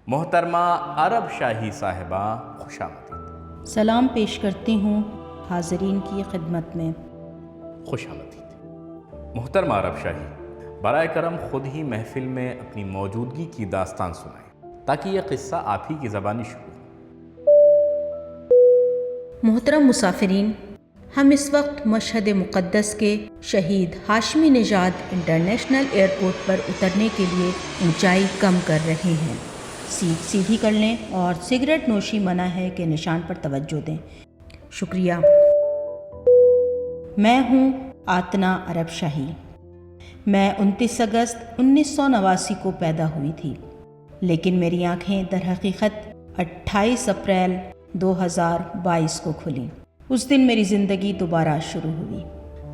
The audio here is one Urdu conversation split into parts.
محترمہ عرب شاہی صاحبہ خوش آمدید۔ سلام پیش کرتی ہوں حاضرین کی خدمت میں۔ خوش آمدید۔ محترمہ عرب شاہی، برائے کرم خود ہی محفل میں اپنی موجودگی کی داستان سنائیں تاکہ یہ قصہ آپ ہی کی زبانی شروع ہو۔ محترم مسافرین، ہم اس وقت مشہد مقدس کے شہید ہاشمی نژاد انٹرنیشنل ایئرپورٹ پر اترنے کے لیے اونچائی کم کر رہے ہیں۔ سیٹ سیدھی کر لیں اور سگریٹ نوشی منع ہے کہ نشان پر توجہ دیں۔ شکریہ۔ میں ہوں آتنا عرب شاہی۔ میں 29 اگست 1989 کو پیدا ہوئی تھی، لیکن میری آنکھیں در حقیقت 28 اپریل 2022 کو کھلیں۔ اس دن میری زندگی دوبارہ شروع ہوئی۔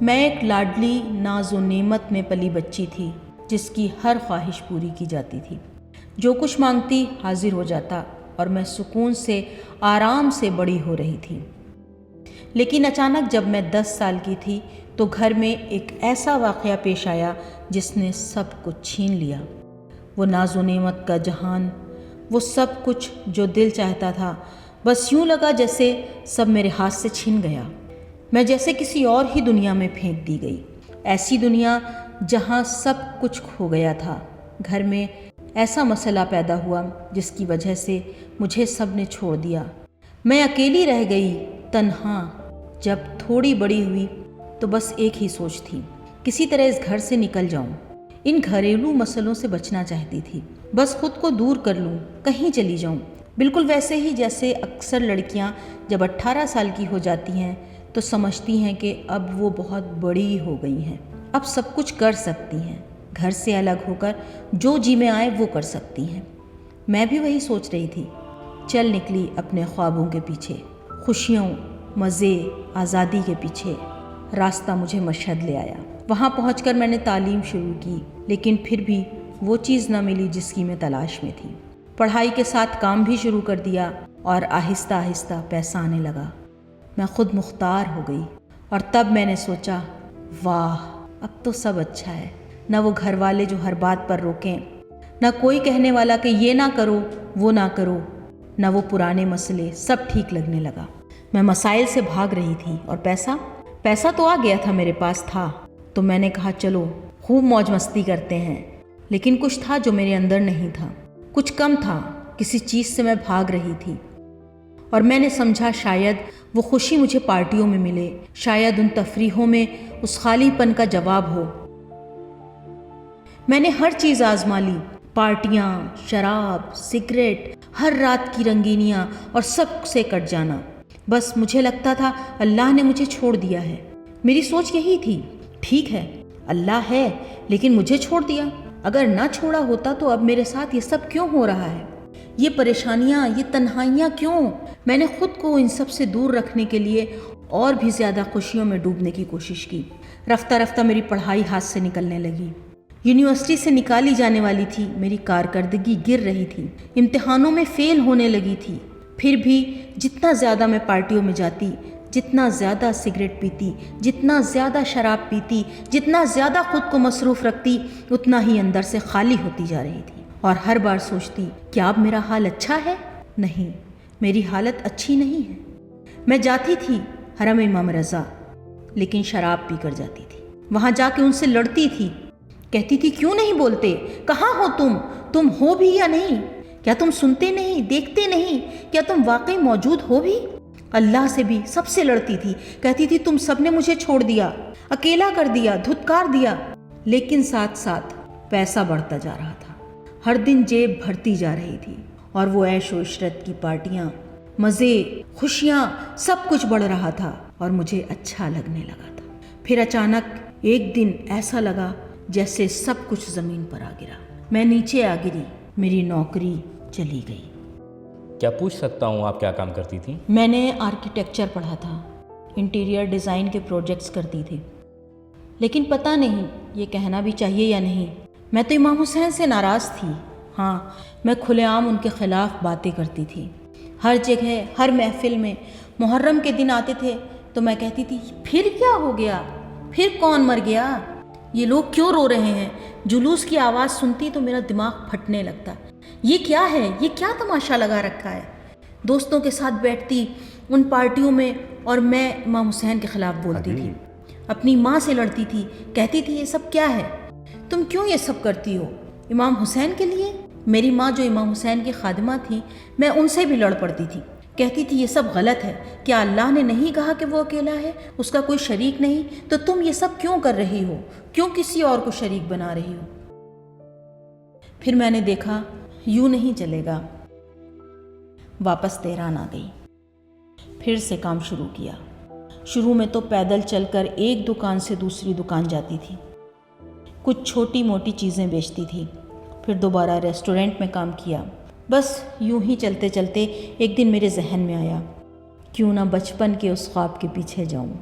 میں ایک لاڈلی ناز و نعمت میں پلی بچی تھی جس کی ہر خواہش پوری کی جاتی تھی۔ جو کچھ مانگتی حاضر ہو جاتا اور میں سکون سے آرام سے بڑی ہو رہی تھی۔ لیکن اچانک جب میں 10 سال کی تھی تو گھر میں ایک ایسا واقعہ پیش آیا جس نے سب کچھ چھین لیا۔ وہ ناز و نعمت کا جہان، وہ سب کچھ جو دل چاہتا تھا، بس یوں لگا جیسے سب میرے ہاتھ سے چھن گیا۔ میں جیسے کسی اور ہی دنیا میں پھینک دی گئی، ایسی دنیا جہاں سب کچھ کھو گیا تھا۔ گھر میں ایسا مسئلہ پیدا ہوا جس کی وجہ سے مجھے سب نے چھوڑ دیا۔ میں اکیلی رہ گئی، تنہا۔ جب تھوڑی بڑی ہوئی تو بس ایک ہی سوچ تھی، کسی طرح اس گھر سے نکل جاؤں۔ ان گھریلو مسئلوں سے بچنا چاہتی تھی، بس خود کو دور کر لوں، کہیں چلی جاؤں۔ بالکل ویسے ہی جیسے اکثر لڑکیاں جب 18 سال کی ہو جاتی ہیں تو سمجھتی ہیں کہ اب وہ بہت بڑی ہو گئی ہیں، اب سب کچھ کر سکتی ہیں، گھر سے الگ ہو کر جو جی میں آئے وہ کر سکتی ہیں۔ میں بھی وہی سوچ رہی تھی۔ چل نکلی اپنے خوابوں کے پیچھے، خوشیوں، مزے، آزادی کے پیچھے۔ راستہ مجھے مشہد لے آیا۔ وہاں پہنچ کر میں نے تعلیم شروع کی، لیکن پھر بھی وہ چیز نہ ملی جس کی میں تلاش میں تھی۔ پڑھائی کے ساتھ کام بھی شروع کر دیا اور آہستہ آہستہ پیسہ آنے لگا۔ میں خود مختار ہو گئی اور تب میں نے سوچا، واہ، اب تو سب اچھا ہے۔ نہ وہ گھر والے جو ہر بات پر روکیں، نہ کوئی کہنے والا کہ یہ نہ کرو وہ نہ کرو، نہ وہ پرانے مسئلے، سب ٹھیک لگنے لگا۔ میں مسائل سے بھاگ رہی تھی اور پیسہ تو آ گیا تھا، میرے پاس تھا، تو میں نے کہا چلو خوب موج مستی کرتے ہیں۔ لیکن کچھ تھا جو میرے اندر نہیں تھا، کچھ کم تھا، کسی چیز سے میں بھاگ رہی تھی۔ اور میں نے سمجھا شاید وہ خوشی مجھے پارٹیوں میں ملے، شاید ان تفریحوں میں اس خالی پن کا جواب ہو۔ میں نے ہر چیز آزما لی، پارٹیاں، شراب، سگریٹ، ہر رات کی رنگینیاں اور سب سے کٹ جانا۔ بس مجھے لگتا تھا اللہ نے مجھے چھوڑ دیا ہے۔ میری سوچ یہی تھی، ٹھیک ہے اللہ ہے لیکن مجھے چھوڑ دیا، اگر نہ چھوڑا ہوتا تو اب میرے ساتھ یہ سب کیوں ہو رہا ہے؟ یہ پریشانیاں، یہ تنہائیاں کیوں؟ میں نے خود کو ان سب سے دور رکھنے کے لیے اور بھی زیادہ خوشیوں میں ڈوبنے کی کوشش کی۔ رفتہ رفتہ میری پڑھائی ہاتھ سے نکلنے لگی۔ یونیورسٹی سے نکالی جانے والی تھی، میری کارکردگی گر رہی تھی، امتحانوں میں فیل ہونے لگی تھی۔ پھر بھی جتنا زیادہ میں پارٹیوں میں جاتی، جتنا زیادہ سگریٹ پیتی، جتنا زیادہ شراب پیتی، جتنا زیادہ خود کو مصروف رکھتی، اتنا ہی اندر سے خالی ہوتی جا رہی تھی۔ اور ہر بار سوچتی، کیا اب میرا حال اچھا ہے؟ نہیں، میری حالت اچھی نہیں ہے۔ میں جاتی تھی حرم امام رضا، لیکن شراب پی کر جاتی تھی۔ وہاں جا کے ان سے لڑتی تھی، کہتی تھی کیوں نہیں بولتے؟ کہاں ہو تم ہو بھی یا نہیں؟ کیا تم سنتے نہیں، دیکھتے نہیں؟ کیا تم واقعی موجود ہو بھی؟ اللہ سے بھی، سب سے لڑتی تھی، کہتی تھی تم سب نے مجھے چھوڑ دیا، اکیلا کر دیا، دھتکار دیا۔ لیکن ساتھ ساتھ پیسہ بڑھتا جا رہا تھا، ہر دن جیب بھرتی جا رہی تھی، اور وہ عیش و عشرت کی پارٹیاں، مزے، خوشیاں، سب کچھ بڑھ رہا تھا اور مجھے اچھا لگنے لگا تھا۔ پھر اچانک ایک دن ایسا لگا جیسے سب کچھ زمین پر آ گرا۔ میں نیچے آ گری، میری نوکری چلی گئی۔ کیا پوچھ سکتا ہوں آپ کیا کام کرتی تھی؟ میں نے آرکیٹیکچر پڑھا تھا، انٹیریئر ڈیزائن کے پروجیکٹس کرتی تھی، لیکن پتہ نہیں یہ کہنا بھی چاہیے یا نہیں، میں تو امام حسین سے ناراض تھی۔ ہاں، میں کھلے عام ان کے خلاف باتیں کرتی تھی، ہر جگہ، ہر محفل میں۔ محرم کے دن آتے تھے تو میں کہتی تھی پھر کیا ہو گیا؟ پھر کون مر گیا؟ یہ لوگ کیوں رو رہے ہیں؟ جلوس کی آواز سنتی تو میرا دماغ پھٹنے لگتا۔ یہ کیا ہے؟ یہ کیا تماشا لگا رکھا ہے؟ دوستوں کے ساتھ بیٹھتی ان پارٹیوں میں اور میں امام حسین کے خلاف بولتی تھی، اپنی ماں سے لڑتی تھی، کہتی تھی یہ سب کیا ہے؟ تم کیوں یہ سب کرتی ہو؟ امام حسین کے لیے؟ میری ماں جو امام حسین کی خادمہ تھی، میں ان سے بھی لڑ پڑتی تھی، کہتی تھی یہ سب غلط ہے، کیا اللہ نے نہیں کہا کہ وہ اکیلا ہے، اس کا کوئی شریک نہیں؟ تو تم یہ سب کیوں کر رہی ہو؟ کیوں کسی اور کو شریک بنا رہی ہو؟ پھر میں نے دیکھا یوں نہیں چلے گا، واپس تہران آ گئی، پھر سے کام شروع کیا۔ شروع میں تو پیدل چل کر ایک دکان سے دوسری دکان جاتی تھی، کچھ چھوٹی موٹی چیزیں بیچتی تھی، پھر دوبارہ ریسٹورنٹ میں کام کیا۔ بس یوں ہی چلتے چلتے ایک دن میرے ذہن میں آیا، کیوں نہ بچپن کے اس خواب کے پیچھے جاؤں۔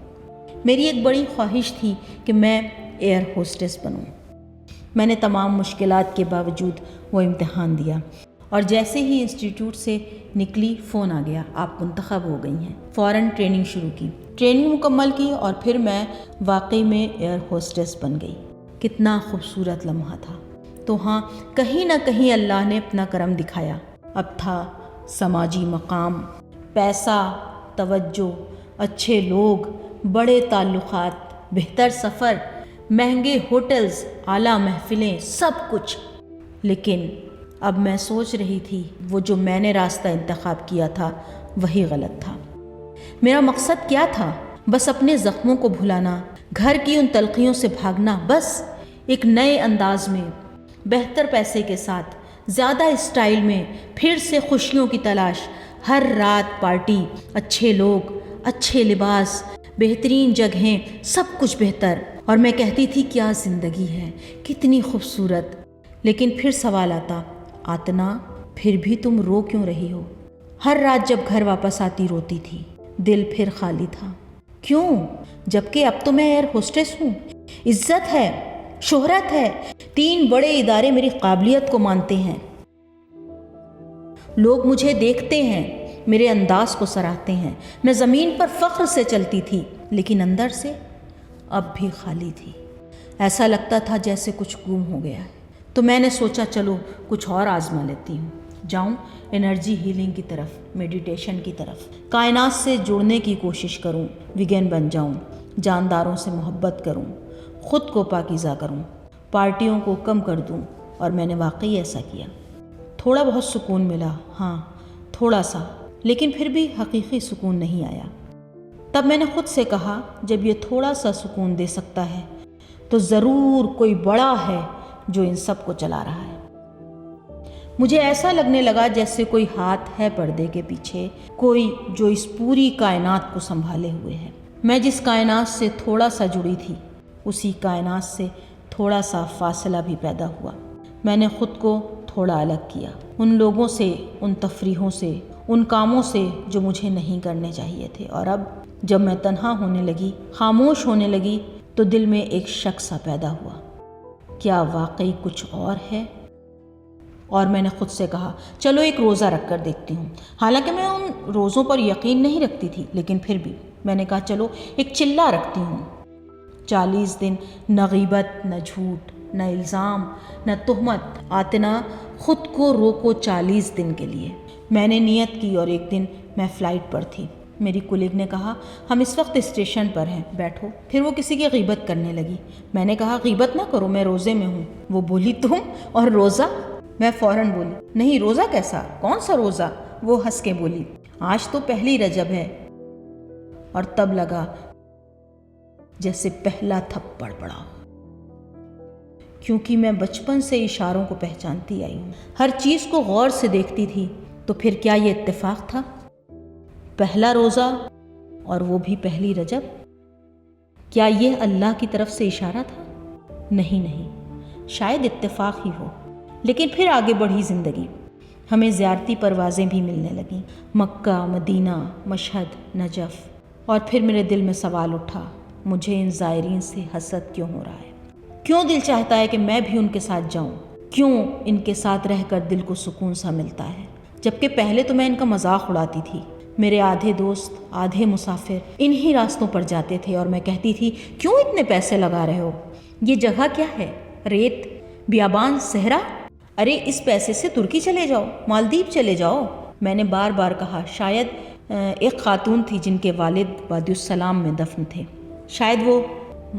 میری ایک بڑی خواہش تھی کہ میں ایئر ہوسٹس بنوں۔ میں نے تمام مشکلات کے باوجود وہ امتحان دیا، اور جیسے ہی انسٹیٹیوٹ سے نکلی فون آ گیا، آپ منتخب ہو گئی ہیں۔ فوراً ٹریننگ شروع کی، ٹریننگ مکمل کی، اور پھر میں واقعی میں ایئر ہوسٹس بن گئی۔ کتنا خوبصورت لمحہ تھا۔ تو ہاں، کہیں نہ کہیں اللہ نے اپنا کرم دکھایا۔ اب تھا سماجی مقام، پیسہ، توجہ، اچھے لوگ، بڑے تعلقات، بہتر سفر، مہنگے ہوٹلز، اعلیٰ محفلیں، سب کچھ۔ لیکن اب میں سوچ رہی تھی وہ جو میں نے راستہ انتخاب کیا تھا وہی غلط تھا۔ میرا مقصد کیا تھا؟ بس اپنے زخموں کو بھلانا، گھر کی ان تلخیوں سے بھاگنا، بس ایک نئے انداز میں، بہتر پیسے کے ساتھ، زیادہ اسٹائل میں، پھر سے خوشیوں کی تلاش، ہر رات پارٹی، اچھے لوگ، اچھے لباس، بہترین جگہیں، سب کچھ بہتر۔ اور میں کہتی تھی کیا زندگی ہے، کتنی خوبصورت۔ لیکن پھر سوال آتا، آتنا پھر بھی تم رو کیوں رہی ہو؟ ہر رات جب گھر واپس آتی روتی تھی، دل پھر خالی تھا۔ کیوں؟ جبکہ اب تو میں ایئر ہوسٹس ہوں، عزت ہے، شہرت ہے، 3 بڑے ادارے میری قابلیت کو مانتے ہیں، لوگ مجھے دیکھتے ہیں، میرے انداز کو سراہتے ہیں، میں زمین پر فخر سے چلتی تھی، لیکن اندر سے اب بھی خالی تھی۔ ایسا لگتا تھا جیسے کچھ گم ہو گیا ہے۔ تو میں نے سوچا چلو کچھ اور آزما لیتی ہوں، جاؤں انرجی ہیلنگ کی طرف، میڈیٹیشن کی طرف، کائنات سے جڑنے کی کوشش کروں، ویگن بن جاؤں، جانداروں سے محبت کروں، خود کو پاکیزہ کروں، پارٹیوں کو کم کر دوں۔ اور میں نے واقعی ایسا کیا۔ تھوڑا بہت سکون ملا، ہاں تھوڑا سا، لیکن پھر بھی حقیقی سکون نہیں آیا۔ تب میں نے خود سے کہا جب یہ تھوڑا سا سکون دے سکتا ہے تو ضرور کوئی بڑا ہے جو ان سب کو چلا رہا ہے۔ مجھے ایسا لگنے لگا جیسے کوئی ہاتھ ہے پردے کے پیچھے، کوئی جو اس پوری کائنات کو سنبھالے ہوئے ہے۔ میں جس کائنات سے تھوڑا سا جڑی تھی، اسی کائنات سے تھوڑا سا فاصلہ بھی پیدا ہوا۔ میں نے خود کو تھوڑا الگ کیا، ان لوگوں سے، ان تفریحوں سے، ان کاموں سے جو مجھے نہیں کرنے چاہیے تھے۔ اور اب جب میں تنہا ہونے لگی، خاموش ہونے لگی، تو دل میں ایک شک سا پیدا ہوا، کیا واقعی کچھ اور ہے؟ اور میں نے خود سے کہا چلو ایک روزہ رکھ کر دیکھتی ہوں۔ حالانکہ میں ان روزوں پر یقین نہیں رکھتی تھی، لیکن پھر بھی میں نے کہا چلو ایک چلہ رکھتی ہوں۔ 40 دن نہ غیبت، نہ جھوٹ، نہ الزام، نہ تہمت۔ آتنا خود کو روکو 40 دن کے لیے۔ میں نے نیت کی، اور ایک دن میں فلائٹ پر تھی، میری کولیگ نے کہا ہم اس وقت اسٹیشن پر ہیں، بیٹھو۔ پھر وہ کسی کی غیبت کرنے لگی۔ میں نے کہا غیبت نہ کرو، میں روزے میں ہوں۔ وہ بولی تم اور روزہ؟ میں فوراً بولی نہیں، روزہ کیسا، کون سا روزہ؟ وہ ہنس کے بولی آج تو پہلی رجب ہے۔ اور تب لگا جیسے پہلا تھپڑ پڑا، کیونکہ میں بچپن سے اشاروں کو پہچانتی آئی ہوں، ہر چیز کو غور سے دیکھتی تھی۔ تو پھر کیا یہ اتفاق تھا؟ پہلا روزہ اور وہ بھی پہلی رجب؟ کیا یہ اللہ کی طرف سے اشارہ تھا؟ نہیں، شاید اتفاق ہی ہو۔ لیکن پھر آگے بڑھی زندگی، ہمیں زیارتی پروازیں بھی ملنے لگیں، مکہ، مدینہ، مشہد، نجف۔ اور پھر میرے دل میں سوال اٹھا، مجھے ان زائرین سے حسد کیوں ہو رہا ہے؟ کیوں دل چاہتا ہے کہ میں بھی ان کے ساتھ جاؤں؟ کیوں ان کے ساتھ رہ کر دل کو سکون سا ملتا ہے؟ جبکہ پہلے تو میں ان کا مذاق اڑاتی تھی۔ میرے آدھے دوست، آدھے مسافر انہی راستوں پر جاتے تھے، اور میں کہتی تھی کیوں اتنے پیسے لگا رہے ہو؟ یہ جگہ کیا ہے؟ ریت، بیابان، صحرا؟ ارے اس پیسے سے ترکی چلے جاؤ، مالدیپ چلے جاؤ۔ میں نے بار بار کہا شاید ایک خاتون تھی جن کے والد وادی السلام میں دفن تھے، شاید وہ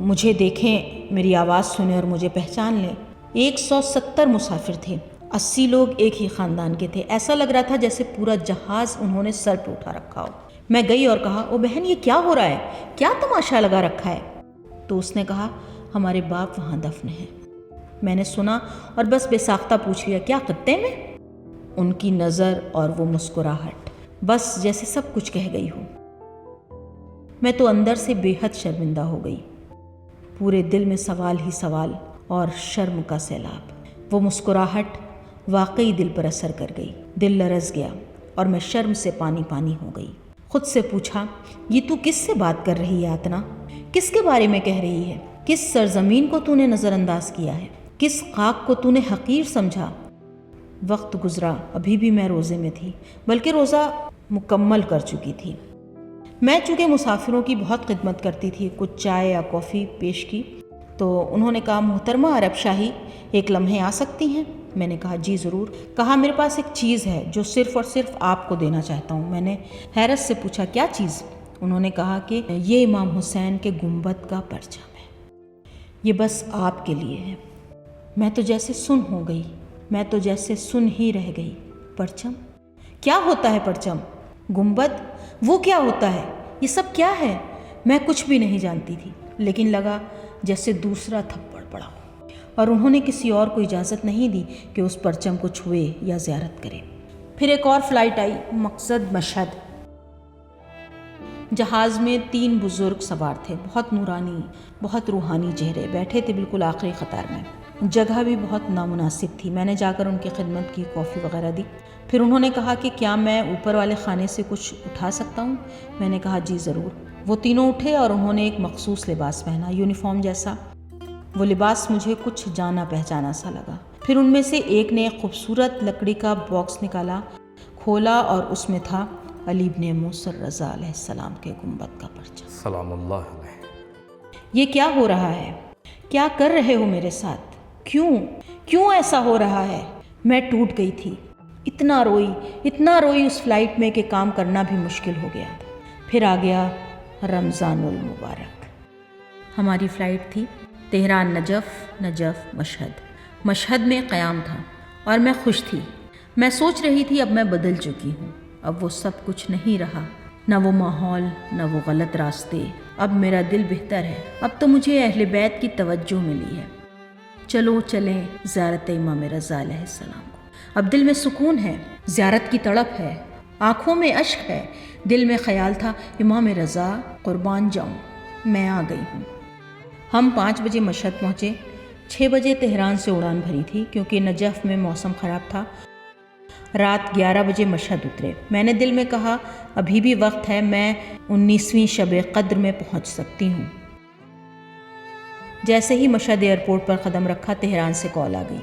مجھے دیکھیں، میری آواز سنیں اور مجھے پہچان لیں۔ 170 مسافر تھے، 80 لوگ ایک ہی خاندان کے تھے۔ ایسا لگ رہا تھا جیسے پورا جہاز انہوں نے سر پہ اٹھا رکھا ہو۔ میں گئی اور کہا، او بہن یہ کیا ہو رہا ہے؟ کیا تماشا لگا رکھا ہے؟ تو اس نے کہا، ہمارے باپ وہاں دفن ہیں۔ میں نے سنا اور بس بے ساختہ پوچھ لیا، کیا خطے میں؟ ان کی نظر اور وہ مسکراہٹ، بس جیسے سب کچھ کہہ گئی ہوں۔ میں تو اندر سے بے حد شرمندہ ہو گئی، پورے دل میں سوال ہی سوال اور شرم کا سیلاب۔ وہ مسکراہٹ واقعی دل پر اثر کر گئی، دل لرز گیا اور میں شرم سے پانی پانی ہو گئی۔ خود سے پوچھا، یہ تو کس سے بات کر رہی ہے آتنا؟ کس کے بارے میں کہہ رہی ہے؟ کس سرزمین کو تو نے نظر انداز کیا ہے؟ کس خاک کو تو نے حقیر سمجھا؟ وقت گزرا، ابھی بھی میں روزے میں تھی، بلکہ روزہ مکمل کر چکی تھی۔ میں چونکہ مسافروں کی بہت خدمت کرتی تھی، کچھ چائے یا کافی پیش کی تو انہوں نے کہا، محترمہ عرب شاہی ایک لمحے آ سکتی ہیں؟ میں نے کہا جی ضرور۔ کہا میرے پاس ایک چیز ہے جو صرف اور صرف آپ کو دینا چاہتا ہوں۔ میں نے حیرت سے پوچھا کیا چیز؟ انہوں نے کہا کہ یہ امام حسین کے گنبد کا پرچم ہے، یہ بس آپ کے لیے ہے۔ میں تو جیسے سن ہو گئی، میں تو جیسے سن ہی رہ گئی۔ پرچم؟ کیا ہوتا ہے پرچم؟ گنبد؟ وہ کیا ہوتا ہے؟ یہ سب کیا ہے؟ میں کچھ بھی نہیں جانتی تھی، لیکن لگا جیسے دوسرا تھپڑ پڑا ہو، اور انہوں نے کسی اور کو اجازت نہیں دی کہ اس پرچم کو چھوئے یا زیارت کرے۔ پھر ایک اور فلائٹ آئی، مقصد مشہد۔ جہاز میں 3 بزرگ سوار تھے، بہت نورانی، بہت روحانی چہرے، بیٹھے تھے بالکل آخری قطار میں۔ جگہ بھی بہت نامناسب تھی۔ میں نے جا کر ان کی خدمت کی، کافی وغیرہ دی۔ پھر انہوں نے کہا کہ کیا میں اوپر والے خانے سے کچھ اٹھا سکتا ہوں؟ میں نے کہا جی ضرور۔ وہ تینوں اٹھے اور انہوں نے ایک مخصوص لباس پہنا، یونیفارم جیسا۔ وہ لباس مجھے کچھ جانا پہچانا سا لگا۔ پھر ان میں سے ایک نے ایک خوبصورت لکڑی کا باکس نکالا، کھولا اور اس میں تھا علی ابن موسیٰ رضا علیہ السلام کے گنبد کا پرچم۔ سلام اللہ علیہ۔ یہ کیا ہو رہا ہے؟ کیا کر رہے ہو میرے ساتھ؟ کیوں ایسا ہو رہا ہے؟ میں ٹوٹ گئی تھی، اتنا روئی اس فلائٹ میں کہ کام کرنا بھی مشکل ہو گیا۔ پھر آ گیا رمضان المبارک۔ ہماری فلائٹ تھی تہران نجف مشہد میں قیام تھا اور میں خوش تھی۔ میں سوچ رہی تھی اب میں بدل چکی ہوں، اب وہ سب کچھ نہیں رہا، نہ وہ ماحول، نہ وہ غلط راستے۔ اب میرا دل بہتر ہے، اب تو مجھے اہل بیت کی توجہ ملی ہے۔ چلو چلیں زیارت امام رضا علیہ السلام کو۔ اب دل میں سکون ہے، زیارت کی تڑپ ہے، آنکھوں میں اشک ہے، دل میں خیال تھا امام رضا قربان جاؤں، میں آ گئی ہوں۔ ہم 5 بجے مشہد پہنچے، 6 بجے تہران سے اڑان بھری تھی کیونکہ نجف میں موسم خراب تھا۔ رات 11 بجے مشہد اترے۔ میں نے دل میں کہا ابھی بھی وقت ہے، میں 19ویں شب قدر میں پہنچ سکتی ہوں۔ جیسے ہی مشہد ایئرپورٹ پر قدم رکھا، تہران سے کال آ گئی۔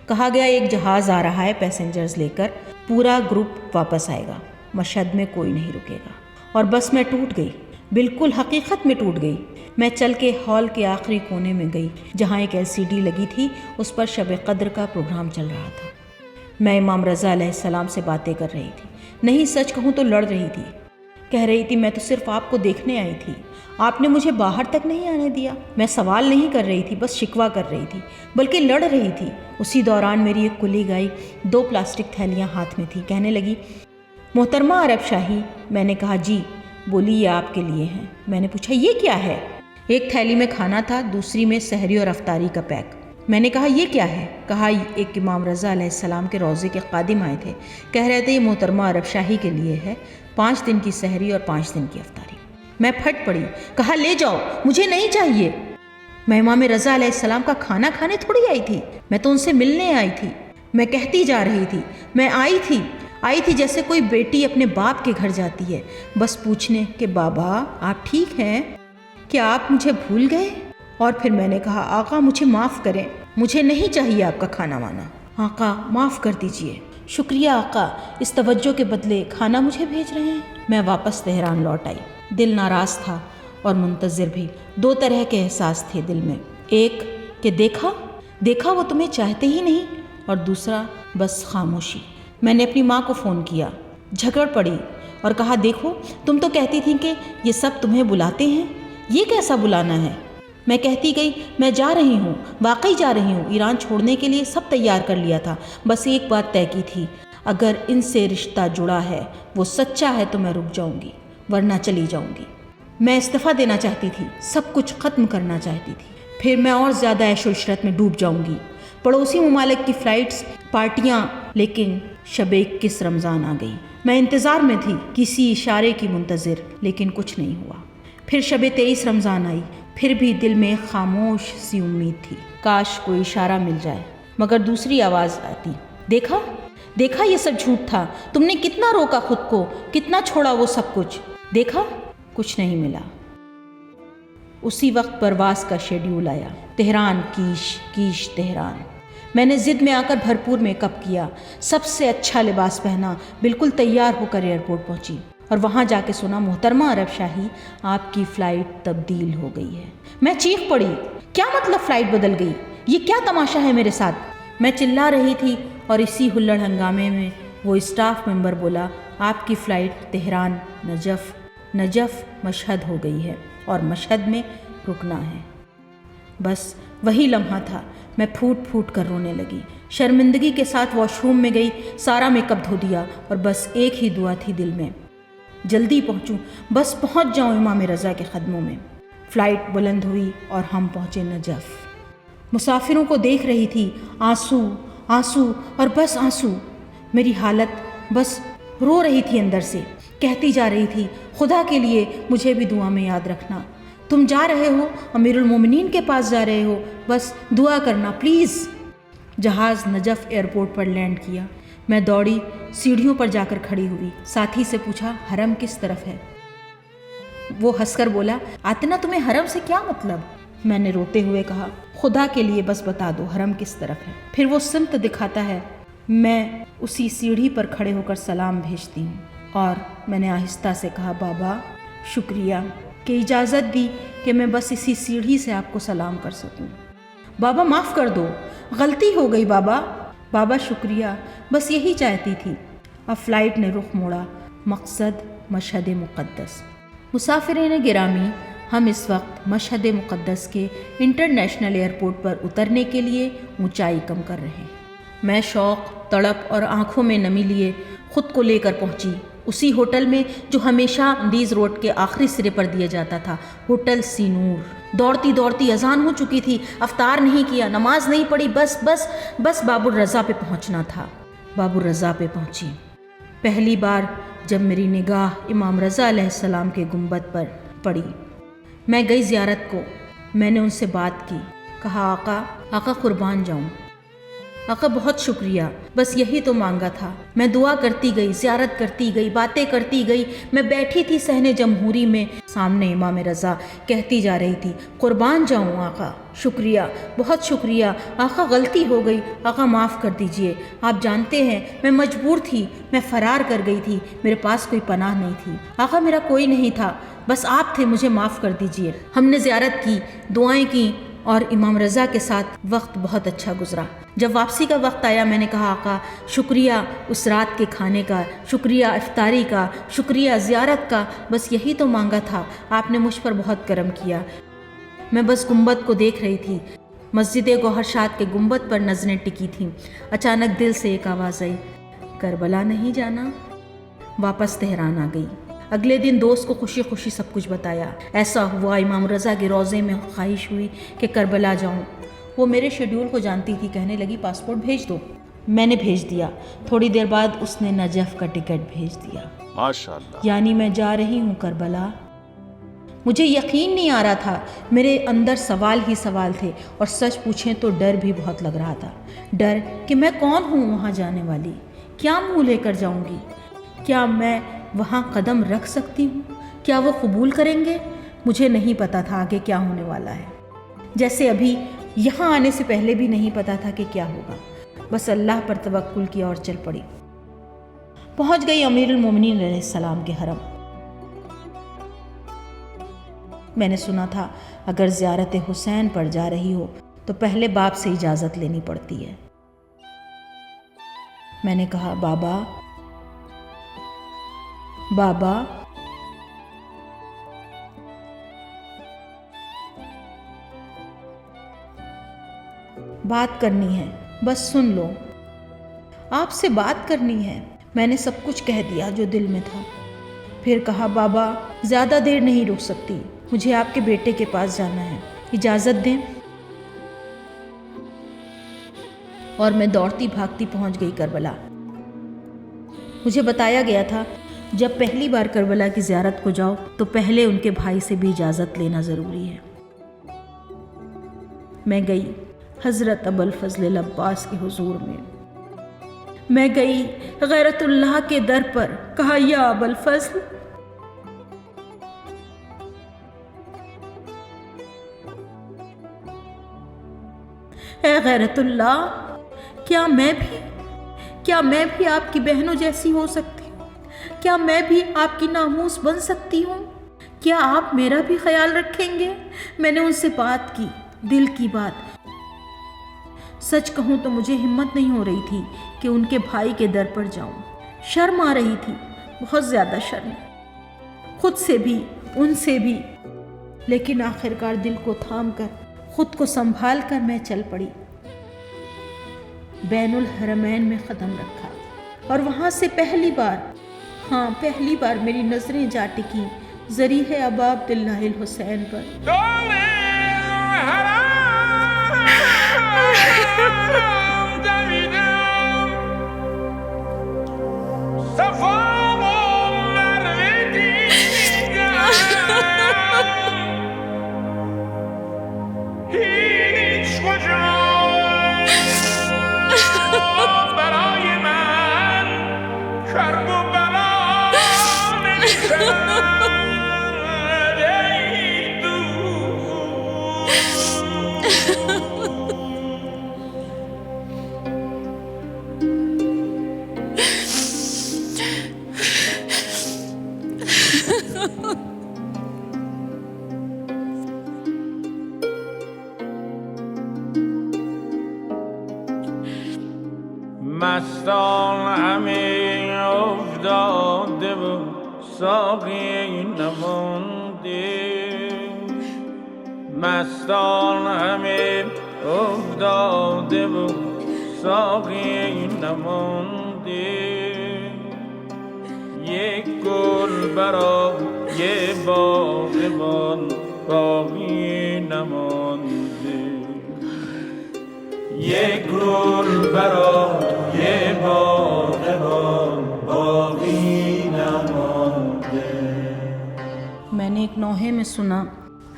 کہا گیا ایک جہاز آ رہا ہے پیسنجرز لے کر، پورا گروپ واپس آئے گا، مشہد میں کوئی نہیں رکے گا۔ اور بس میں ٹوٹ گئی، بالکل حقیقت میں ٹوٹ گئی۔ میں چل کے ہال کے آخری کونے میں گئی جہاں ایک LCD لگی تھی، اس پر شب قدر کا پروگرام چل رہا تھا۔ میں امام رضا علیہ السلام سے باتیں کر رہی تھی، نہیں سچ کہوں تو لڑ رہی تھی۔ کہہ رہی تھی میں تو صرف آپ کو دیکھنے آئی تھی، آپ نے مجھے باہر تک نہیں آنے دیا۔ میں سوال نہیں کر رہی تھی، بس شکوہ کر رہی تھی، بلکہ لڑ رہی تھی۔ اسی دوران میری ایک کلی گائی 2 پلاسٹک تھیلیاں ہاتھ میں تھی، کہنے لگی محترمہ عرب شاہی۔ میں نے کہا جی۔ بولی یہ آپ کے لیے ہیں۔ میں نے پوچھا یہ کیا ہے؟ ایک تھیلی میں کھانا تھا، دوسری میں سحری اور افطاری کا پیک۔ میں نے کہا یہ کیا ہے؟ کہا ایک امام رضا علیہ السلام کے روضے کے خادم آئے تھے، کہہ رہے تھے یہ محترمہ عرب شاہی کے لیے ہے، 5 دن کی سحری اور 5 دن کی افطاری۔ میں پھٹ پڑی، کہا لے جاؤ، مجھے نہیں چاہیے۔ میں امام رضا علیہ السلام کا کھانا کھانے تھوڑی آئی تھی، میں تو ان سے ملنے آئی تھی۔ میں کہتی جا رہی تھی، میں آئی تھی جیسے کوئی بیٹی اپنے باپ کے گھر جاتی ہے، بس پوچھنے کہ بابا آپ ٹھیک ہیں؟ کیا آپ مجھے بھول گئے؟ اور پھر میں نے کہا آقا مجھے معاف کریں، مجھے نہیں چاہیے آپ کا کھانا وانا، آقا معاف کر دیجئے۔ شکریہ آقا، اس توجہ کے بدلے کھانا مجھے بھیج رہے ہیں۔ میں واپس تہران لوٹ آئی، دل ناراض تھا اور منتظر بھی۔ 2 طرح کے احساس تھے دل میں، ایک کہ دیکھا وہ تمہیں چاہتے ہی نہیں، اور دوسرا بس خاموشی۔ میں نے اپنی ماں کو فون کیا، جھگڑ پڑی اور کہا دیکھو تم تو کہتی تھی کہ یہ سب تمہیں بلاتے ہیں، یہ کیسا بلانا ہے؟ میں کہتی گئی میں جا رہی ہوں، واقعی جا رہی ہوں، ایران چھوڑنے کے لیے سب تیار کر لیا تھا، بس ایک بات طے کی تھی، اگر ان سے رشتہ جڑا ہے وہ سچا ہے تو میں رک جاؤں گی ورنہ چلی جاؤں گی۔ میں استعفیٰ دینا چاہتی تھی، سب کچھ ختم کرنا چاہتی تھی، پھر میں اور زیادہ عیش و عشرت میں ڈوب جاؤں گی، پڑوسی ممالک کی فلائٹس، پارٹیاں، لیکن شب 21 رمضان آ گئی۔ میں انتظار میں تھی، کسی اشارے کی منتظر، لیکن کچھ نہیں ہوا۔ پھر شب 23 رمضان آئی، پھر بھی دل میں خاموش سی امید تھی، کاش کوئی اشارہ مل جائے، مگر دوسری آواز آتی، دیکھا یہ سب جھوٹ تھا، تم نے کتنا روکا خود کو، کتنا چھوڑا وہ سب کچھ، دیکھا کچھ نہیں ملا۔ اسی وقت پرواز کا شیڈیول آیا، تہران کیش تہران۔ میں نے ضد میں آ کر بھرپور میک اپ کیا، سب سے اچھا لباس پہنا، بالکل تیار ہو کر ایئرپورٹ پہنچی اور وہاں جا کے سنا محترمہ عرب شاہی آپ کی فلائٹ تبدیل ہو گئی ہے۔ میں چیخ پڑی، کیا مطلب فلائٹ بدل گئی؟ یہ کیا تماشا ہے میرے ساتھ؟ میں چلا رہی تھی اور اسی ہلڑ ہنگامے میں وہ اسٹاف ممبر بولا، آپ کی فلائٹ تہران نجف مشہد ہو گئی ہے اور مشہد میں رکنا ہے۔ بس وہی لمحہ تھا، میں پھوٹ پھوٹ کر رونے لگی، شرمندگی کے ساتھ واش روم میں گئی، سارا میک اپ دھو دیا اور بس ایک ہی دعا تھی دل میں، جلدی پہنچوں، بس پہنچ جاؤں امام رضا کے قدموں میں۔ فلائٹ بلند ہوئی اور ہم پہنچے نجف۔ مسافروں کو دیکھ رہی تھی، آنسو اور بس آنسو، میری حالت بس رو رہی تھی اندر سے، کہتی جا رہی تھی خدا کے لیے مجھے بھی دعا میں یاد رکھنا، تم جا رہے ہو امیر المومنین کے پاس جا رہے ہو، بس دعا کرنا پلیز۔ جہاز نجف ایئرپورٹ پر لینڈ کیا، میں دوڑی سیڑھیوں پر جا کر کھڑی ہوئی، ساتھی سے پوچھا حرم کس طرف ہے؟ وہ ہنس کر بولا، آتنا تمہیں حرم سے کیا مطلب؟ میں نے روتے ہوئے کہا خدا کے لیے بس بتا دو حرم کس طرف ہے۔ پھر وہ سمت دکھاتا ہے، میں اسی سیڑھی پر کھڑے ہو کر سلام بھیجتی ہوں اور میں نے آہستہ سے کہا بابا شکریہ کہ اجازت دی کہ میں بس اسی سیڑھی سے آپ کو سلام کر سکوں۔ بابا معاف کر دو، غلطی ہو گئی بابا شکریہ، بس یہی چاہتی تھی۔ اب فلائٹ نے رخ موڑا، مقصد مشہد مقدس۔ مسافرین گرامی، ہم اس وقت مشہد مقدس کے انٹرنیشنل ایئرپورٹ پر اترنے کے لیے اونچائی کم کر رہے ہیں۔ میں شوق، تڑپ اور آنکھوں میں نمی لیے خود کو لے کر پہنچی اسی ہوٹل میں جو ہمیشہ اندیز روڈ کے آخری سرے پر دیا جاتا تھا، ہوٹل سینور۔ دوڑتی اذان ہو چکی تھی، افطار نہیں کیا، نماز نہیں پڑھی، بس باب الرضا پہ پہنچنا تھا۔ باب الرضا پہ پہنچی۔ پہلی بار جب میری نگاہ امام رضا علیہ السلام کے گنبد پر پڑی، میں گئی زیارت کو، میں نے ان سے بات کی، کہا آقا قربان جاؤں، آقا بہت شکریہ، بس یہی تو مانگا تھا۔ میں دعا کرتی گئی، زیارت کرتی گئی، باتیں کرتی گئی، میں بیٹھی تھی صحن جمہوری میں سامنے امام رضا، کہتی جا رہی تھی قربان جاؤں آقا، شکریہ، بہت شکریہ، آقا غلطی ہو گئی، آقا معاف کر دیجئے، آپ جانتے ہیں میں مجبور تھی، میں فرار کر گئی تھی، میرے پاس کوئی پناہ نہیں تھی، آقا میرا کوئی نہیں تھا، بس آپ تھے، مجھے معاف کر دیجئے۔ ہم نے زیارت کی، دعائیں کی اور امام رضا کے ساتھ وقت بہت اچھا گزرا۔ جب واپسی کا وقت آیا میں نے کہا آقا شکریہ اس رات کے کھانے کا، شکریہ افطاری کا، شکریہ زیارت کا، بس یہی تو مانگا تھا، آپ نے مجھ پر بہت کرم کیا۔ میں بس گنبد کو دیکھ رہی تھی، مسجد گوہر شاد کے گنبد پر نظریں ٹکی تھیں۔ اچانک دل سے ایک آواز آئی، کربلا نہیں جانا؟ واپس تہران آ گئی۔ اگلے دن دوست کو خوشی خوشی سب کچھ بتایا۔ ایسا ہوا امام رضا کے روضے میں خواہش ہوئی کہ کربلا جاؤں۔ وہ میرے شیڈیول کو جانتی تھی، کہنے لگی پاسپورٹ بھیج دو۔ میں نے بھیج دیا، تھوڑی دیر بعد اس نے نجف کا ٹکٹ بھیج دیا۔ ماشاءاللہ، یعنی میں جا رہی ہوں کربلا۔ مجھے یقین نہیں آ رہا تھا، میرے اندر سوال ہی سوال تھے اور سچ پوچھیں تو ڈر بھی بہت لگ رہا تھا۔ ڈر کہ میں کون ہوں وہاں جانے والی، کیا منہ لے کر جاؤں گی، کیا میں وہاں قدم رکھ سکتی ہوں، کیا وہ قبول کریں گے؟ مجھے نہیں پتا تھا آگے کیا ہونے والا ہے، جیسے ابھی یہاں آنے سے پہلے بھی نہیں پتا تھا کہ کیا ہوگا۔ بس اللہ پر توکل کیا اور چل پڑی۔ پہنچ گئی امیر المومنین علیہ السلام کے حرم۔ میں نے سنا تھا اگر زیارت حسین پر جا رہی ہو تو پہلے باپ سے اجازت لینی پڑتی ہے۔ میں نے کہا بابا بابا۔ بات کرنی ہے، بس سن لو، آپ سے بات کرنی ہے۔ میں نے سب کچھ کہہ دیا جو دل میں تھا۔ پھر کہا بابا زیادہ دیر نہیں رک سکتی، مجھے آپ کے بیٹے کے پاس جانا ہے، اجازت دیں۔ اور میں دوڑتی بھاگتی پہنچ گئی کربلا۔ مجھے بتایا گیا تھا جب پہلی بار کربلا کی زیارت کو جاؤ تو پہلے ان کے بھائی سے بھی اجازت لینا ضروری ہے۔ میں گئی حضرت ابوالفضل العباس کے حضور میں گئی غیرت اللہ کے در پر، کہا یا ابوالفضل، اے غیرت اللہ، کیا میں بھی آپ کی بہنوں جیسی ہو سکتی ہوں؟ کیا میں بھی آپ کی ناموس بن سکتی ہوں؟ کیا آپ میرا بھی خیال رکھیں گے؟ میں نے ان سے بات کی، دل کی بات۔ سچ کہوں تو مجھے ہمت نہیں ہو رہی تھی کہ ان کے بھائی کے در پر جاؤں۔ شرم آ رہی تھی، بہت زیادہ شرم، خود سے بھی ان سے بھی۔ لیکن آخرکار دل کو تھام کر، خود کو سنبھال کر میں چل پڑی۔ بین الحرمین میں قدم رکھا اور وہاں سے پہلی بار میری نظریں جا ٹکی ضریح ابا عبداللہ الحسین پر۔ مستان همه افتاده و ساقی نمانده، مستان همه افتاده و ساقی نمانده، یک گل برای باغبان باقی نمانده، یک گل برای باغبان باقی نمانده۔ میں نے ایک نوحے میں سنا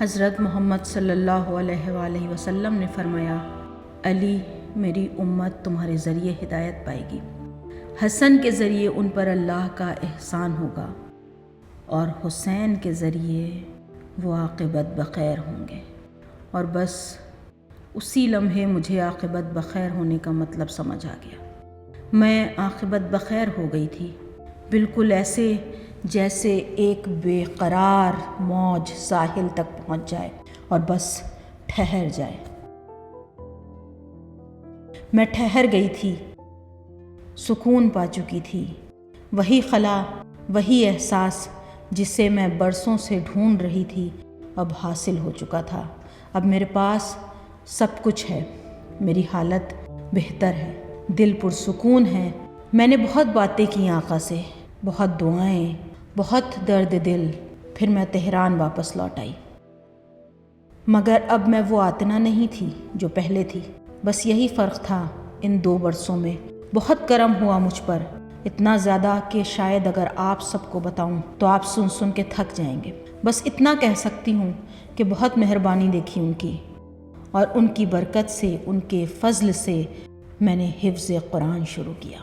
حضرت محمد صلی اللہ علیہ وآلہ وسلم نے فرمایا، علی میری امت تمہارے ذریعے ہدایت پائے گی، حسن کے ذریعے ان پر اللہ کا احسان ہوگا، اور حسین کے ذریعے وہ عاقبت بخیر ہوں گے۔ اور بس اسی لمحے مجھے عاقبت بخیر ہونے کا مطلب سمجھ آ گیا۔ میں عاقبت بخیر ہو گئی تھی، بالکل ایسے جیسے ایک بے قرار موج ساحل تک پہنچ جائے اور بس ٹھہر جائے۔ میں ٹھہر گئی تھی، سکون پا چکی تھی، وہی خلا، وہی احساس جسے میں برسوں سے ڈھونڈ رہی تھی اب حاصل ہو چکا تھا۔ اب میرے پاس سب کچھ ہے، میری حالت بہتر ہے، دل پرسکون ہے۔ میں نے بہت باتیں کی آقا سے، بہت دعائیں، بہت درد دل، پھر میں تہران واپس لوٹ آئی۔ مگر اب میں وہ آتنا نہیں تھی جو پہلے تھی، بس یہی فرق تھا ان 2 برسوں میں۔ بہت کرم ہوا مجھ پر، اتنا زیادہ کہ شاید اگر آپ سب کو بتاؤں تو آپ سن سن کے تھک جائیں گے۔ بس اتنا کہہ سکتی ہوں کہ بہت مہربانی دیکھی ان کی، اور ان کی برکت سے، ان کے فضل سے میں نے حفظ قرآن شروع کیا۔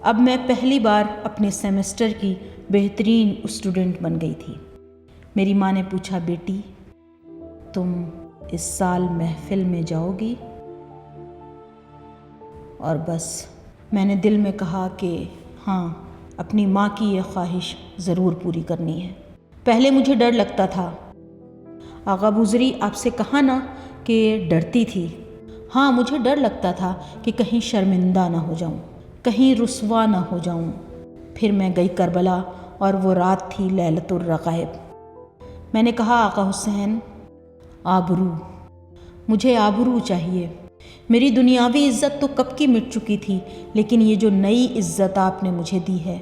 اب میں پہلی بار اپنے سیمسٹر کی بہترین اسٹوڈنٹ بن گئی تھی۔ میری ماں نے پوچھا، بیٹی تم اس سال محفل میں جاؤ گی؟ اور بس میں نے دل میں کہا کہ ہاں، اپنی ماں کی یہ خواہش ضرور پوری کرنی ہے۔ پہلے مجھے ڈر لگتا تھا، آغا بزری آپ سے کہا نا کہ ڈرتی تھی۔ ہاں مجھے ڈر لگتا تھا کہ کہیں شرمندہ نہ ہو جاؤں، کہیں رسوا نہ ہو جاؤں۔ پھر میں گئی کربلا اور وہ رات تھی لیلۃ الرغائب۔ میں نے کہا آقا حسین آبرو، مجھے آبرو چاہیے۔ میری دنیاوی عزت تو کب کی مٹ چکی تھی، لیکن یہ جو نئی عزت آپ نے مجھے دی ہے،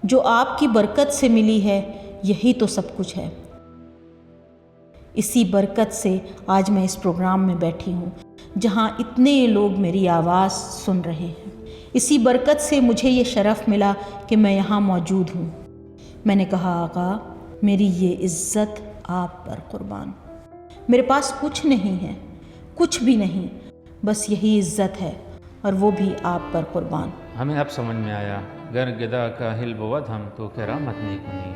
جو آپ کی برکت سے ملی ہے، یہی تو سب کچھ ہے۔ اسی برکت سے آج میں اس پروگرام میں بیٹھی ہوں جہاں اتنے لوگ میری آواز سن رہے ہیں۔ اسی برکت سے مجھے یہ شرف ملا کہ میں یہاں موجود ہوں۔ میں نے کہا آقا میری یہ عزت آپ پر قربان، میرے پاس کچھ نہیں ہے، کچھ بھی نہیں، بس یہی عزت ہے اور وہ بھی آپ پر قربان۔ ہمیں اب سمجھ میں آیا، گر گدا کا ہل بود ہم تو کرامت نہیں کنی،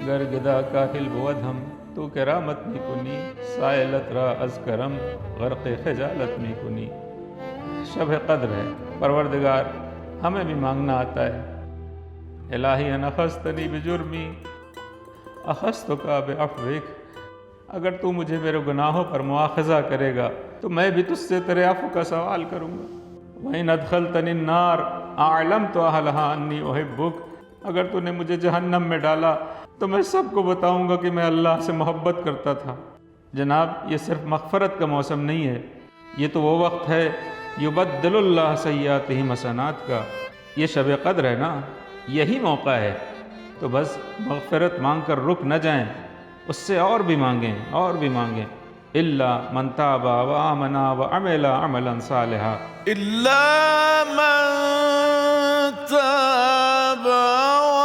گر گدا کا ہل بود ہم تو کرامت نہیں کنی، سائلت را از کرم غرق خجالت نہیں کنی۔ شب قدر ہے، پروردگار ہمیں بھی مانگنا آتا ہے۔ الہی ان اخذتنی بجرمی اخذتک بعفوک، اگر تو مجھے میرے گناہوں پر مواخذہ کرے گا تو میں بھی تجھ سے تیرے عفو کا سوال کروں گا۔ وَإِنْ أَدْخَلْتَنِ النَّارَ أَعْلَمْتُ أَهْلَهَا أَنِّي أُحِبُّكَ، اگر تو نے مجھے جہنم میں ڈالا تو میں سب کو بتاؤں گا کہ میں اللہ سے محبت کرتا تھا۔ جناب یہ صرف مغفرت کا موسم نہیں ہے، یہ تو وہ وقت ہے یبدل اللہ سیئاتہم حسنات کا۔ یہ شب قدر ہے نا، یہی موقع ہے، تو بس مغفرت مانگ کر رک نہ جائیں، اس سے اور بھی مانگیں اور بھی مانگیں۔ الا من تاب وآمن وعمل عملا صالحا، إلا من تاب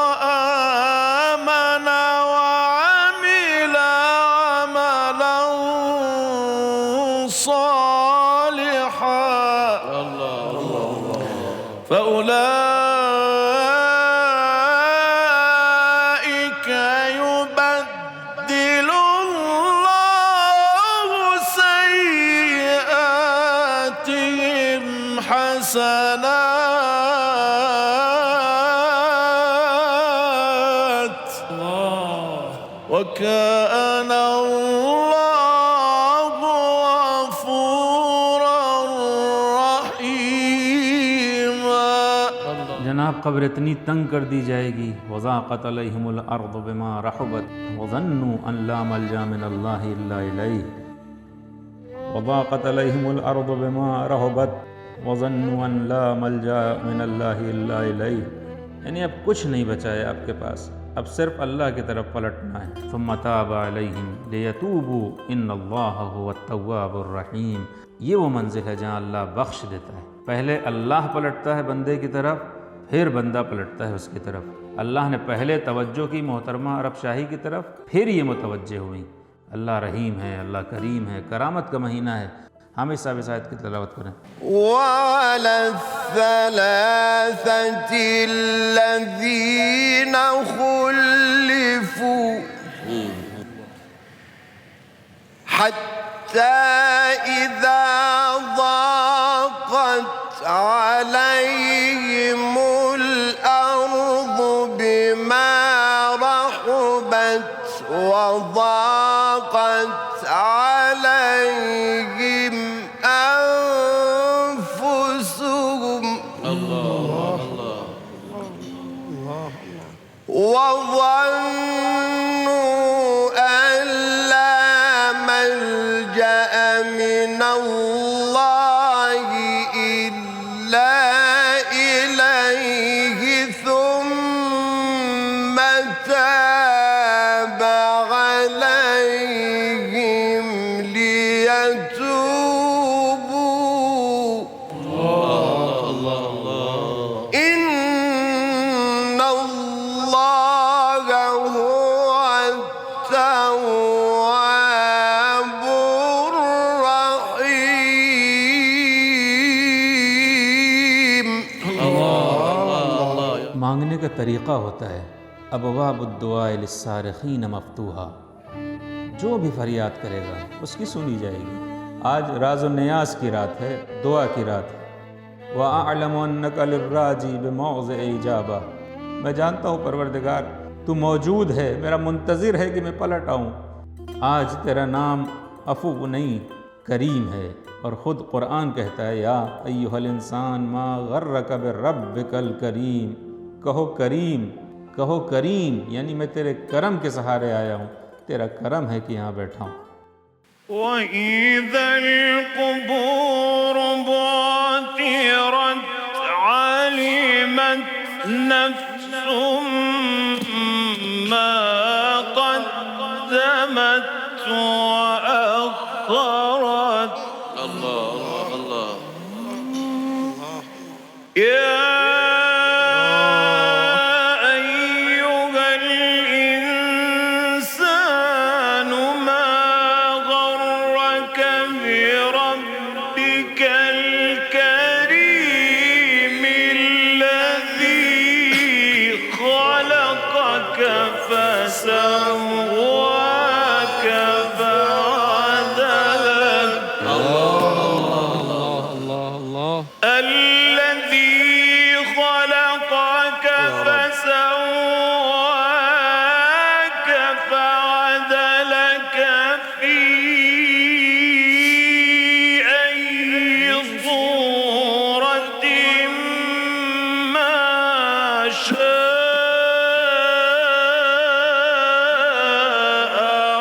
وآمن وعمل عملا صالحا فأولئك يبدل الله سيئاتهم حسنات وكان الله غفورا رحيما۔ جناب قبر اتنی تنگ کر دی جائے گی، وضاقت علیہم الارض بما رحبت وظنوا ان لا ملجا من اللہ الا الیہ، وضاقت علیہم الارض بما رحبت وظنوا ان لا ملجا من اللہ الا الیہ، یعنی اب کچھ نہیں بچا ہے آپ کے پاس، اب صرف اللہ کی طرف پلٹنا ہے۔ ثم تاب علیہم لیتوبوا ان اللہ هو التواب الرحیم، یہ وہ منزل ہے جہاں اللہ بخش دیتا ہے۔ پہلے اللہ پلٹتا ہے بندے کی طرف، پھر بندہ پلٹتا ہے اس کی طرف۔ اللہ نے پہلے توجہ کی محترمہ عرب شاہی کی طرف، پھر یہ متوجہ ہوئی۔ اللہ رحیم ہے، اللہ کریم ہے، کرامت کا مہینہ ہے۔ ہم اس آیت کی تلاوت کریں۔ وعلى الثلاثة الذين خلفوا حتى إذا ضاقت عليهم الأرض بما رحبت وضاقت عليهم أنفسهم وظنوا أن لا ملجأ من الله إلا إليه ثم تاب عليهم ليتوبوا إن الله هو التواب الرحيم۔ مانگنے کا طریقہ ہوتا ہے، ابواب الدعاء للصارخین مفتوحہ، جو بھی فریاد کرے گا اس کی سنی جائے گی۔ آج راز و نیاز کی رات ہے، دعا کی رات ہے۔ وَأَعْلَمُ أَنَّكَ لِلرَّاجِي بِمَوْضِعِ إِجَابَةٍ، میں جانتا ہوں پروردگار تو موجود ہے، میرا منتظر ہے کہ میں پلٹ آؤں۔ آج تیرا نام عفو نہیں، کریم ہے، اور خود قرآن کہتا ہے یا ایھا الانسان ما غرک بربک الکریم، کہو کریم، کہو کریم، یعنی میں تیرے کرم کے سہارے آیا ہوں، تیرا کرم ہے کہ یہاں بیٹھا ہوں۔ وَإِذَا الْقُبُورُ بُعْثِرَتْ عَلِمَتْ نَفْسٌ مَّا قَدَّمَتْ وَأَخَّرَتْ يَا أَيُّهَا الْإِنسَانُ مَا غَرَّكَ بِرَبِّكَ الْكَرِيمِ الَّذِي خَلَقَكَ فَسَوَّاكَ فَعَدَلَكَ الذي خلقك فسواك فعدلك في أي صورة ما شاء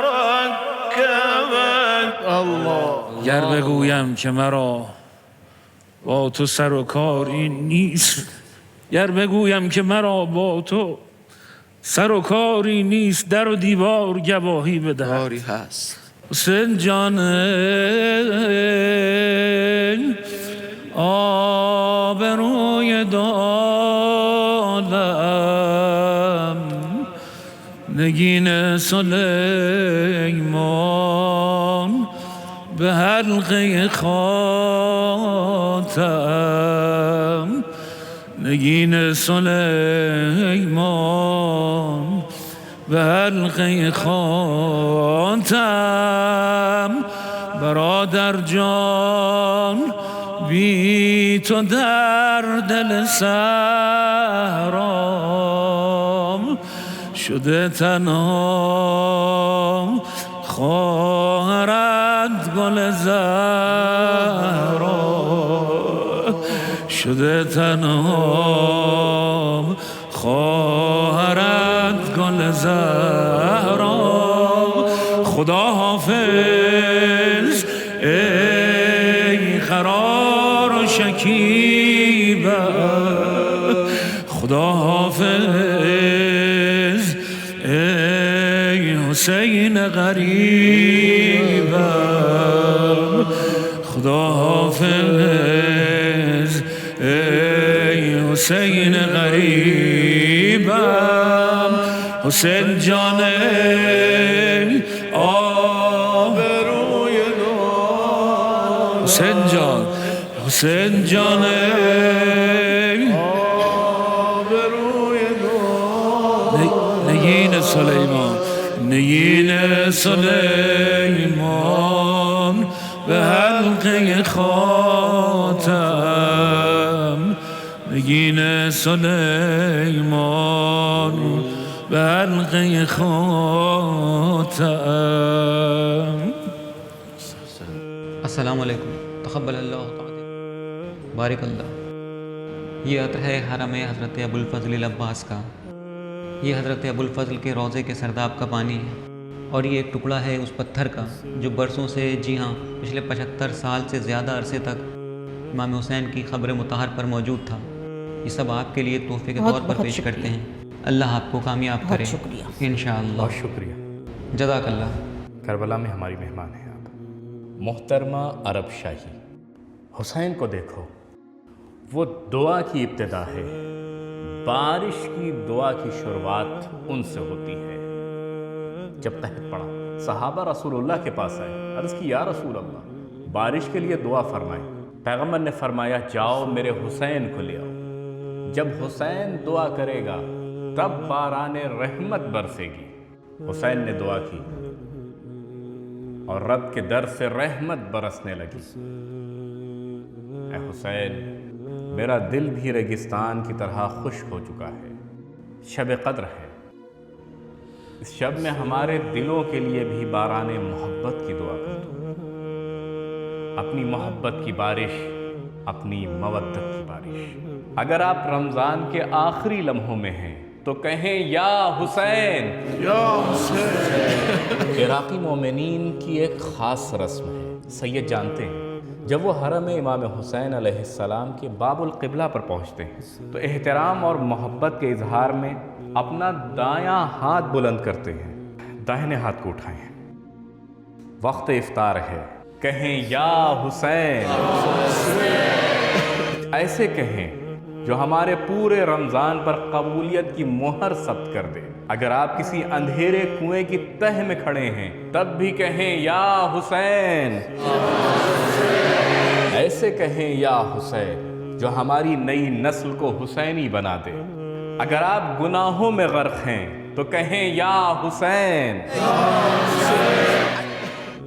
ركبك. گر بگویم که مرا با تو سر و کاری نیست، گر بگویم که مرا با تو سر و کاری نیست، در و دیوار گواهی بدهد. کاری هست. حسین جان آبروی دالم، نگین سلیمان به حلقه خاتم، نگین سلیمان به حلقه خاتم. برادر جان بی تو در دل صحرام شده تنها، خواهرت گل زهرا شده تنها، خواهرت گل زهرا. خدا حافظ ای قرار و شکیبه، خدا حافظ ای حسین غریبم، خدا حافظ ای حسین غریبم. حسین جان آبروی دار، حسین جان، حسین جان آبروی دار، نگین سلیمان، نگین سلیمان به حلقه خاتم، نگین سلیمان به حلقه خاتم. السلام علیکم، تقبل اللہ تعالی، بارک اللہ۔ یہ عطر ہے حرم حضرت ابوالفضل العباس کا، یہ حضرت ابوالفضل کے روضے کے سرداب کا پانی ہے، اور یہ ایک ٹکڑا ہے اس پتھر کا جو برسوں سے، جی ہاں پچھلے 75 سال سے زیادہ عرصے تک امام حسین کی قبر مطہر پر موجود تھا۔ یہ سب آپ کے لیے تحفے کے طور پر پیش کرتے ہیں، اللہ آپ کو کامیاب کرے انشاءاللہ۔ بہت شکریہ، جزاک اللہ۔ کربلا میں ہماری مہمان ہیں آپ، محترمہ عرب شاہی۔ حسین کو دیکھو، وہ دعا کی ابتدا ہے، بارش کی دعا کی شروعات ان سے ہوتی ہے۔ جب قحط پڑا، صحابہ رسول اللہ کے پاس آئے، عرض کی یا رسول اللہ بارش کے لیے دعا فرمائیں۔ پیغمبر نے فرمایا جاؤ میرے حسین کو لے آؤ، جب حسین دعا کرے گا تب باران رحمت برسے گی۔ حسین نے دعا کی اور رب کے در سے رحمت برسنے لگی۔ اے حسین، میرا دل بھی ریگستان کی طرح خشک ہو چکا ہے، شب قدر ہے، اس شب میں ہمارے دلوں کے لیے بھی باران محبت کی دعا کر دو۔ اپنی محبت کی بارش، اپنی مودت کی بارش۔ اگر آپ رمضان کے آخری لمحوں میں ہیں تو کہیں یا حسین۔ یا حسین۔ عراقی مومنین کی ایک خاص رسم ہے، سید جانتے ہیں جب وہ حرم امام حسین علیہ السلام کے باب القبلہ پر پہنچتے ہیں تو احترام اور محبت کے اظہار میں اپنا دایاں ہاتھ بلند کرتے ہیں، داہنے ہاتھ کو اٹھائیں۔ وقت افطار ہے، کہیں یا حسین۔ ایسے کہیں جو ہمارے پورے رمضان پر قبولیت کی مہر ثبت کر دے۔ اگر آپ کسی اندھیرے کنویں کی تہ میں کھڑے ہیں تب بھی کہیں یا حسین۔ ایسے کہیں یا حسین جو ہماری نئی نسل کو حسینی بنا دے۔ اگر آپ گناہوں میں غرق ہیں تو کہیں یا حسین۔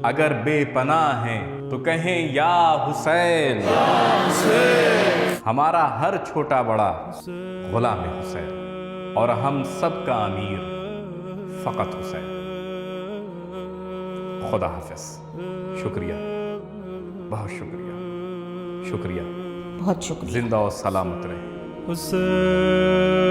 اگر بے پناہ ہیں تو کہیں یا حسین۔ ہمارا ہر چھوٹا بڑا غلام حسین اور ہم سب کا امیر فقط حسین۔ خدا حافظ۔ شکریہ، بہت شکریہ، شکریہ، بہت شکریہ۔ زندہ و سلامت رہے۔ حسین